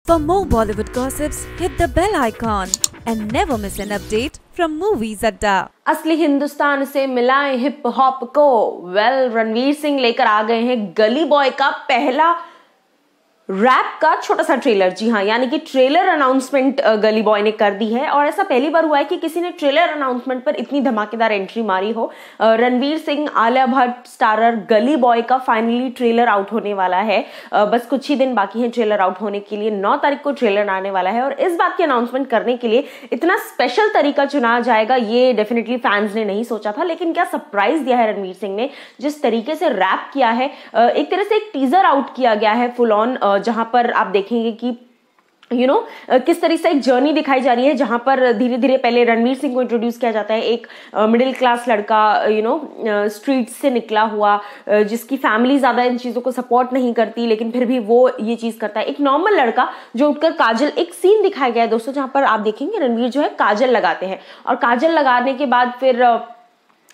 For more Bollywood gossips, hit the bell icon and never miss an update from Movies Adda. असली हिंदुस्तान से मिलाएं hip hop को। रणवीर सिंह लेकर आ गए हैं गली बॉय का पहला रैप का छोटा सा ट्रेलर। जी हाँ, यानी कि ट्रेलर अनाउंसमेंट गली बॉय ने कर दी है और ऐसा पहली बार हुआ है कि किसी ने ट्रेलर अनाउंसमेंट पर इतनी धमाकेदार एंट्री मारी हो। रणवीर सिंह, आलिया भट्ट स्टारर गली बॉय का फाइनली ट्रेलर आउट होने वाला है। बस कुछ ही दिन बाकी हैं ट्रेलर आउट होने के लिए। 9 तारीख को ट्रेलर आने वाला है और इस बात की अनाउंसमेंट करने के लिए इतना स्पेशल तरीका चुना जाएगा ये डेफिनेटली फैंस ने नहीं सोचा था। लेकिन क्या सरप्राइज दिया है रणवीर सिंह ने, जिस तरीके से रैप किया है। एक तरह से एक टीजर आउट किया गया है फुल ऑन, जहां पर आप देखेंगे कि किस तरीके से एक जर्नी दिखाई जा रही है, जहां पर धीरे धीरे पहले रणवीर सिंह को इंट्रोड्यूस किया जाता है। एक मिडिल क्लास लड़का स्ट्रीट से निकला हुआ, जिसकी फैमिली ज्यादा इन चीजों को सपोर्ट नहीं करती, लेकिन फिर भी वो ये चीज करता है। एक नॉर्मल लड़का जो उठकर काजल, एक सीन दिखाया गया है दोस्तों जहां पर आप देखेंगे रणवीर जो है काजल लगाते हैं और काजल लगाने के बाद फिर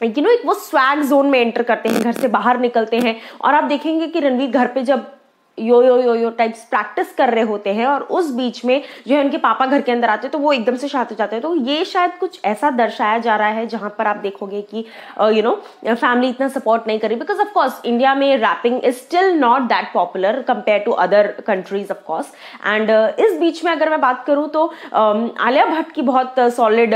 एक वो स्वैग जोन में एंटर करते हैं, घर से बाहर निकलते हैं और आप देखेंगे कि रणवीर घर पे जब यो टाइप्स प्रैक्टिस कर रहे होते हैं और उस बीच में जो है उनके पापा घर के अंदर आते हैं तो वो एकदम से शांत हो जाते हैं। तो ये शायद कुछ ऐसा दर्शाया जा रहा है जहां पर आप देखोगे कि फैमिली इतना सपोर्ट नहीं कर रही, बिकॉज ऑफ कोर्स इंडिया में rapping is still not that popular compare to other countries of course. And इस बीच में अगर मैं बात करूं तो आलिया भट्ट की बहुत सॉलिड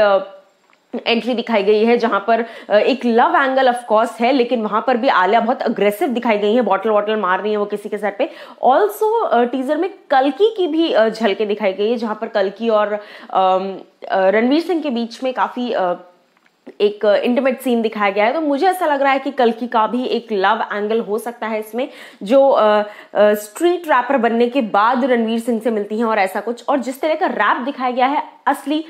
एंट्री दिखाई गई है, जहां पर एक लव एंगल ऑफ कोर्स है, लेकिन वहां पर भी आलिया बहुत अग्रेसिव दिखाई गई है, बॉटल वॉटल मार रही है वो किसी के सर पे। ऑल्सो टीजर में कल्कि की भी झलकें दिखाई गई है, जहां पर कल्कि और रणवीर सिंह के बीच में काफी एक इंटीमेट सीन दिखाया गया है। तो मुझे ऐसा लग रहा है कि कल्कि का भी एक लव एंगल हो सकता है इसमें, जो स्ट्रीट रैपर बनने के बाद रणवीर सिंह से मिलती हैं और ऐसा कुछ। और जिस तरह का रैप दिखाया गया है, असली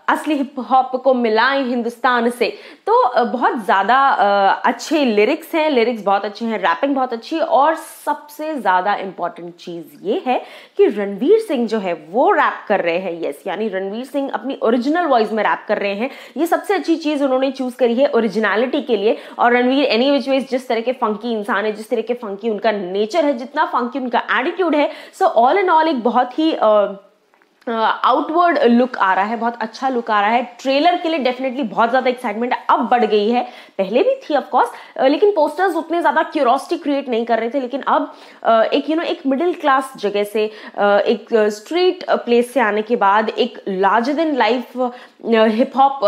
असली हिप हॉप को मिलाएं हिंदुस्तान से, तो बहुत ज्यादा अच्छे लिरिक्स हैं, लिरिक्स बहुत अच्छे हैं, रैपिंग बहुत अच्छी है और सबसे ज्यादा इंपॉर्टेंट चीज ये है कि रणवीर सिंह जो है वो रैप कर रहे हैं। यस, यानी रणवीर सिंह अपनी ओरिजिनल वॉइस में रैप कर रहे हैं। ये सबसे अच्छी चीज उन्होंने चूज करी है ओरिजिनलिटी के लिए। और रणवीर एनी विच वेज जिस तरह के फंकी इंसान है, जिस तरह के फंकी उनका नेचर है, जितना फंकी उनका एटीट्यूड है, सो ऑल इन ऑल एक बहुत ही आउटवर्ड लुक आ रहा है, बहुत अच्छा लुक आ रहा है। ट्रेलर के लिए डेफिनेटली बहुत ज्यादा एक्साइटमेंट अब बढ़ गई है, पहले भी थी ऑफ कोर्स, लेकिन पोस्टर्स उतने ज्यादा क्यूरियोसिटी क्रिएट नहीं कर रहे थे। लेकिन अब एक मिडिल क्लास जगह से, एक स्ट्रीट प्लेस से आने के बाद एक larger than life hip hop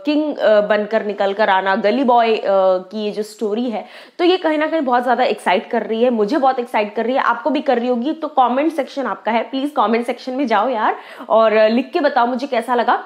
king बनकर निकल कर आना, गली बॉय की ये जो स्टोरी है, तो ये कहीं ना कहीं बहुत ज्यादा एक्साइट कर रही है। मुझे बहुत एक्साइट कर रही है, आपको भी कर रही होगी। तो कमेंट सेक्शन आपका है, प्लीज कमेंट सेक्शन में जाओ यार और लिख के बताओ मुझे कैसा लगा,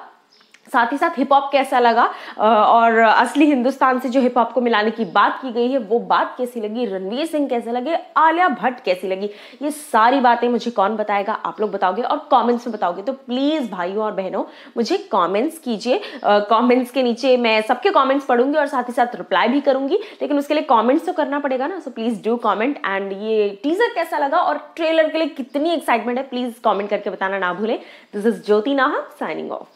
साथ ही साथ हिप हॉप कैसा लगा और असली हिंदुस्तान से जो हिप हॉप को मिलाने की बात की गई है वो बात कैसी लगी, रणवीर सिंह कैसे लगे, आलिया भट्ट कैसी लगी। ये सारी बातें मुझे कौन बताएगा, आप लोग बताओगे और कमेंट्स में बताओगे। तो प्लीज भाइयों और बहनों मुझे कमेंट्स कीजिए। कमेंट्स के नीचे मैं सबके कमेंट्स पढ़ूंगी और साथ ही साथ रिप्लाई भी करूंगी, लेकिन उसके लिए कमेंट्स तो करना पड़ेगा ना। So please do comment. And ये टीजर कैसा लगा और ट्रेलर के लिए कितनी एक्साइटमेंट है, प्लीज कमेंट करके बताना ना भूलें। दिस इज ज्योति नाहा साइनिंग ऑफ।